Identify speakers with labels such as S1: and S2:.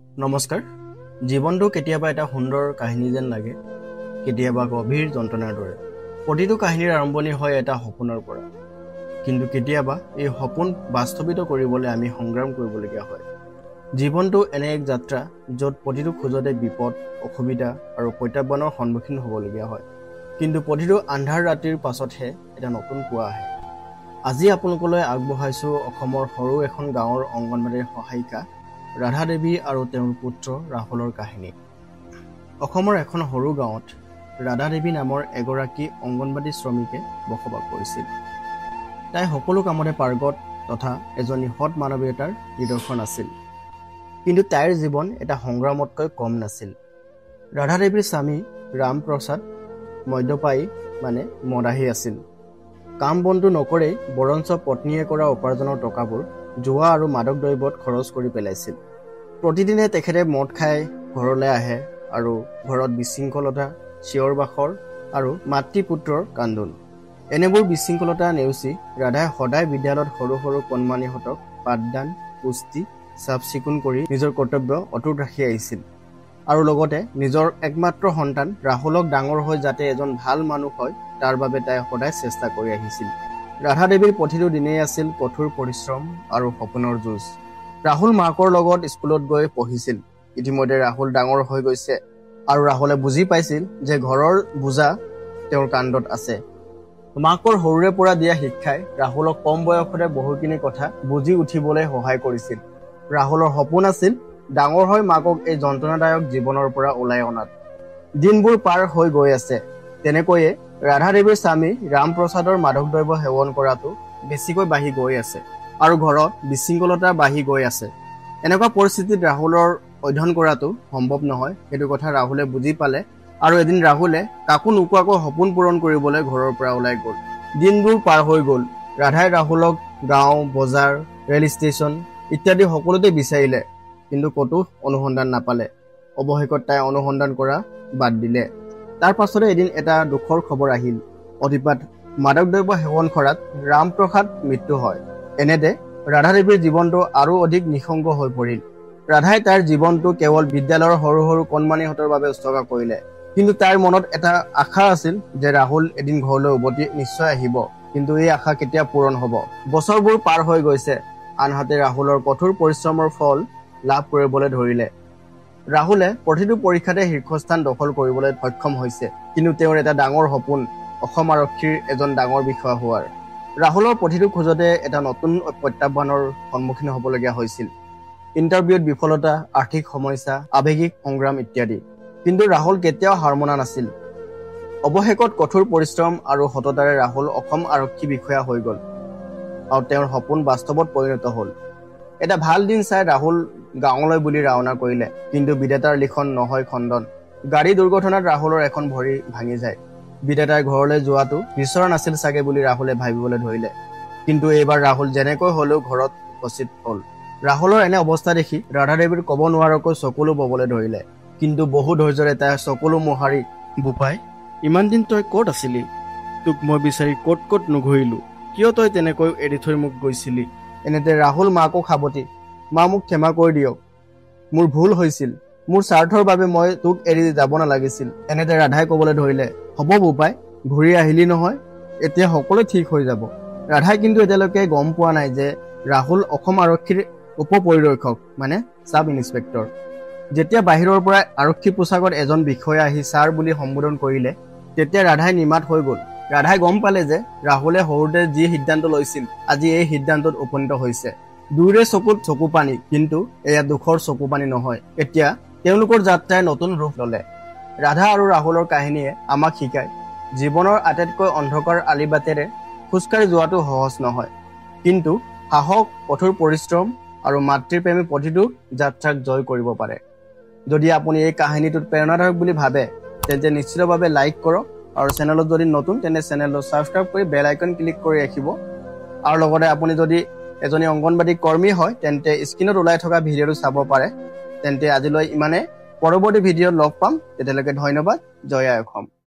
S1: নমস্কাৰ জীৱনটো কেতিয়াবা এটা সুন্দৰ কাহিনী যেন লাগে কেতিয়াবা গভীৰ যন্ত্ৰণাৰ দৰে প্ৰতিটো কাহিনীৰ আৰম্ভণি হয় এটা সপোনৰ পৰা কিন্তু কেতিয়াবা এই সপোন বাস্তৱিত কৰিবলৈ আমি সংগ্ৰাম কৰিবলগীয়া হয় জীৱনটো এনে এক যাত্ৰা য'ত প্ৰতিটো খোজতে বিপদ অসুবিধা আৰু প্ৰত্যাহ্বানৰ সন্মুখীন হ'বলগীয়া হয় কিন্তু প্ৰতিটো আন্ধাৰ ৰাতিৰ পাছতহে এটা নতুন পুৱা আহে আজি আপোনালোকলৈ আগবঢ়াইছো অসমৰ সৰু এখন গাঁৱৰ অংগনবাড়ীৰ সহায়িকা ৰাধা দেৱী আৰু তেওঁৰ পুত্ৰ ৰাহুলৰ কাহিনী অসমৰ এখন সৰু গাঁৱত ৰাধা দেৱী নামৰ এগৰাকী অংগনবাড়ী শ্ৰমিকে বসবাস কৰিছিল তাই সকলো কামতে পাৰ্গত তথা এজনী সৎ মানৱীয়তাৰ নিদৰ্শন আছিল কিন্তু তাইৰ জীৱন এটা সংগ্ৰামতকৈ কম নাছিল ৰাধা দেৱীৰ স্বামী ৰামপ্ৰসাদ মদ্যপায়ী মানে মদাহী আছিল কাম বন্ধু নকৰে বৰঞ্চ পত্নীয়ে কৰা উপাৰ্জনৰ টকাবোৰ জুৱা আৰু মাদক দ্ৰব্যত খৰচ কৰি পেলাইছিল প্ৰতিদিনে তেখেতে মদ খাই ঘৰলৈ আহে আৰু ঘৰত বিশৃংখলতা চিঞৰ বাখৰ আৰু মাতৃ পুত্ৰৰ কান্দোন এনেবোৰ বিশৃংখলতা নেওচি ৰাধাই সদায় বিদ্যালয়ত সৰু সৰু কণমানিহঁতক পাঠদান পুষ্টি চাফ চিকুণ কৰি নিজৰ কৰ্তব্য অটুট ৰাখি আহিছিল আৰু লগতে নিজৰ একমাত্ৰ সন্তান ৰাহুলক ডাঙৰ হৈ যাতে এজন ভাল মানুহ হয় তাৰ বাবে তাই সদায় চেষ্টা কৰি আহিছিল ৰাধা দেৱীৰ প্ৰতিটো দিনেই আছিল কঠোৰ পৰিশ্ৰম আৰু সপোনৰ যুঁজ ৰাহুল মাকৰ লগত স্কুলত গৈ পঢ়িছিল ইতিমধ্যে ৰাহুল ডাঙৰ হৈ গৈছে আৰু ৰাহুলে বুজি পাইছিল যে ঘৰৰ বোজা তেওঁৰ কান্ধত আছে মাকৰ সৰুৰে পৰা দিয়া শিক্ষাই ৰাহুলক কম বয়সতে বহুখিনি কথা বুজি উঠিবলৈ সহায় কৰিছিল ৰাহুলৰ সপোন আছিল ডাঙৰ হৈ মাকক এই যন্ত্ৰণাদায়ক জীৱনৰ পৰা ওলাই অনাত দিনবোৰ পাৰ হৈ গৈ আছে তেনেকৈয়ে ৰাধা দেৱীৰ স্বামী ৰামপ্ৰসাদৰ মাদক দ্ৰব্য সেৱন কৰাটো বেছিকৈ বাঢ়ি গৈ আছে আৰু ঘৰত বিশৃংখলতা বাঢ়ি গৈ আছে এনেকুৱা পৰিস্থিতিত ৰাহুলৰ অধ্যয়ন কৰাটো সম্ভৱ নহয় সেইটো কথা ৰাহুলে বুজি পালে আৰু এদিন ৰাহুলে কাকো নোকোৱাকৈ সপোন পূৰণ কৰিবলৈ ঘৰৰ পৰা ওলাই গ'ল দিনবোৰ পাৰ হৈ গ'ল ৰাধাই ৰাহুলক গাঁও বজাৰ ৰেল ষ্টেচন ইত্যাদি সকলোতে বিচাৰিলে কিন্তু ক'তো অনুসন্ধান নাপালে অৱশেষত তাই অনুসন্ধান কৰা বাদ দিলে তাৰ পাছতে এদিন এটা দুখৰ খবৰ আহিল অতিপাত মাদক দ্ৰব্য সেৱন কৰাত ৰামপ্ৰসাদ মৃত্যু হয় এনেতে ৰাধা দেৱীৰ জীৱনটো আৰু অধিক নিঃসংগ হৈ পৰিল ৰাধাই তাইৰ জীৱনটো কেৱল বিদ্যালয়ৰ সৰু সৰু কণমানিহঁতৰ বাবে উৎসৰ্গা কৰিলে কিন্তু তাইৰ মনত এটা আশা আছিল যে ৰাহুল এদিন ঘৰলৈ উভতি নিশ্চয় আহিব কিন্তু এই আশা কেতিয়া পূৰণ হ'ব বছৰবোৰ পাৰ হৈ গৈছে আনহাতে ৰাহুলৰ কঠোৰ পৰিশ্ৰমৰ ফল লাভ কৰিবলৈ ধৰিলে ৰাহুলে প্ৰতিটো পৰীক্ষাতে শীৰ্ষস্থান দখল কৰিবলৈ সক্ষম হৈছে কিন্তু তেওঁৰ এটা ডাঙৰ সপোন অসম আৰক্ষীৰ এজন ডাঙৰ বিষয়া হোৱাৰ ৰাহুলৰ প্ৰতিটো খোজতে এটা নতুন প্ৰত্যাহ্বানৰ সন্মুখীন হ'বলগীয়া হৈছিল ইণ্টাৰভিউত বিফলতা আৰ্থিক সমস্যা আৱেগিক সংগ্ৰাম ইত্যাদি কিন্তু ৰাহুল কেতিয়াও হাৰ মনা নাছিল অৱশেষত কঠোৰ পৰিশ্ৰম আৰু সততাৰে ৰাহুল অসম আৰক্ষী বিষয়া হৈ গ'ল আৰু তেওঁৰ সপোন বাস্তৱত পৰিণত হ'ল এটা ভাল দিন চাই ৰাহুল গাঁৱলৈ বুলি ৰাওনা কৰিলে কিন্তু বিধাতাৰ লিখন নহয় খণ্ডন গাড়ী দুৰ্ঘটনাত ৰাহুলৰ এখন ভৰি ভাঙি যায় বিধাতাই ঘৰলৈ যোৱাটো বিচৰা নাছিল চাগে বুলি ৰাহুলে ভাবিবলৈ ধৰিলে কিন্তু এইবাৰ ৰাহুল যেনেকৈ হ'লেও ঘৰত উপস্থিত হ'ল ৰাহুলৰ এনে অৱস্থা দেখি ৰাধা দেৱীৰ ক'ব নোৱাৰাকৈ চকুলো ববলৈ ধৰিলে কিন্তু বহু ধৈৰ্যৰে তাই চকুলো মোহাৰি বোপাই ইমান দিন তই ক'ত আছিলি তোক মই বিচাৰি ক'ত ক'ত নুঘূৰিলো কিয় তই তেনেকৈ এৰি থৈ মোক গৈছিলি এনেতে ৰাহুল মাকো সাৱটি মা মোক ক্ষমা কৰি দিয়ক মোৰ ভুল হৈছিল মোৰ স্বাৰ্থৰ বাবে মই তোক এৰি যাব নালাগিছিল এনেতে ৰাধাই ক'বলৈ ধৰিলে হ'ব বোপাই ঘূৰি আহিলি নহয় এতিয়া সকলো ঠিক হৈ যাব ৰাধাই কিন্তু এতিয়ালৈকে গম পোৱা নাই যে ৰাহুল অসম আৰক্ষীৰ উপ পৰিদৰ্শক মানে চাব ইন্সপেক্টৰ যেতিয়া বাহিৰৰ পৰা আৰক্ষী পোছাকত এজন বিষয়া আহি ছাৰ বুলি সম্বোধন কৰিলে তেতিয়া ৰাধাই নিমাত হৈ গ'ল ৰাধাই গম পালে যে ৰাহুলে সৰুতে যি সিদ্ধান্ত লৈছিল আজি এই সিদ্ধান্তত উপনীত হৈছে দুয়োৰে চকুত চকু পানী কিন্তু এয়া দুখৰ চকু পানী নহয় এতিয়া তেওঁলোকৰ যাত্ৰাই নতুন ৰূপ ল'লে ৰাধা আৰু ৰাহুলৰ কাহিনীয়ে আমাক শিকায় জীৱনৰ আটাইতকৈ অন্ধকাৰ আলিবাটেৰে খোজকাঢ়ি যোৱাটো সহজ নহয় কিন্তু সাহস কঠোৰ পৰিশ্ৰম আৰু মাতৃৰ প্ৰেমী প্ৰতিটো যাত্ৰাক জয় কৰিব পাৰে যদি আপুনি এই কাহিনীটোত প্ৰেৰণাদায়ক বুলি ভাবে তেন্তে নিশ্চিতভাৱে লাইক কৰক আৰু চেনেলত যদি নতুন তেনে চেনেলটো ছাবস্ক্ৰাইব কৰি বেল আইকন ক্লিক কৰি ৰাখিব আৰু লগতে আপুনি যদি এজনী অংগনবাড়ী কৰ্মী হয় তেন্তে স্ক্ৰীনত ওলাই থকা ভিডিঅ'টো চাব পাৰে তেন্তে আজিলৈ ইমানে পৰৱৰ্তী ভিডিঅ'ত লগ পাম তেতিয়ালৈকে ধন্যবাদ জয় আই অসম।